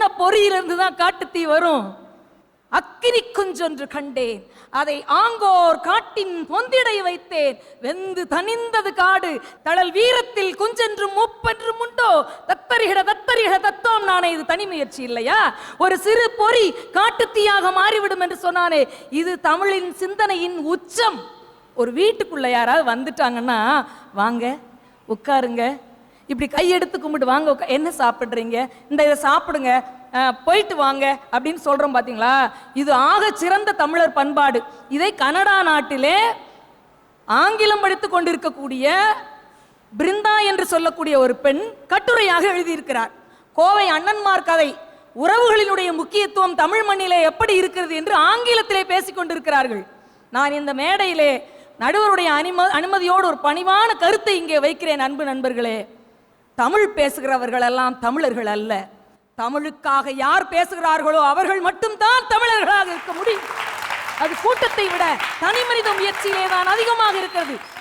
சின்ன பொறியிலிருந்து தான் காட்டுத்தீ வரும். அக்கினி குஞ்சொன்று கண்டேன், அதை ஆங்கோர் காட்டின் பொந்திடை வைத்தேன். வெந்து தனிந்தது காடு, தழல் வீரத்தில் குஞ்சென்றும் மூப்பென்றும் உண்டோ. தத்தரிகிட தத்தரிகிட தத்துவம் நானே. இது தனி முயற்சி இல்லையா? ஒரு சிறு பொறி காட்டுத்தீயாக மாறிவிடும் என்று சொன்னானே, இது தமிழின் சிந்தனையின் உச்சம். ஒரு வீட்டுக்குள்ள யாராவது வந்துட்டாங்கன்னா, வாங்க உட்காருங்க, இப்படி கையெடுத்து கும்பிட்டு வாங்க, என்ன சாப்பிட்றீங்க, இந்த இதை சாப்பிடுங்க, போயிட்டு வாங்க அப்படின்னு சொல்றோம் பார்த்தீங்களா? இது ஆக சிறந்த தமிழர் பண்பாடு. இதை கனடா நாட்டிலே ஆங்கிலம் படித்து கொண்டிருக்கக்கூடிய பிருந்தா என்று சொல்லக்கூடிய ஒரு பெண் கட்டுரையாக எழுதியிருக்கிறார். கோவை அண்ணன்மார் கதை, உறவுகளினுடைய முக்கியத்துவம் தமிழ் மண்ணிலே எப்படி இருக்கிறது என்று ஆங்கிலத்திலே பேசிக் கொண்டிருக்கிறார்கள். நான் இந்த மேடையிலே நடுவருடைய அனுமதியோடு ஒரு பணிவான கருத்தை இங்கே வைக்கிறேன். அன்பு நண்பர்களே, தமிழ் பேசுகிறவர்கள் எல்லாம் தமிழர்கள் அல்ல. தமிழுக்காக யார் பேசுகிறார்களோ அவர்கள் மட்டும்தான் தமிழர்களாக இருக்க முடியும். அது கூட்டத்தை விட தனி மனித முயற்சியிலே தான் அதிகமாக இருக்கிறது.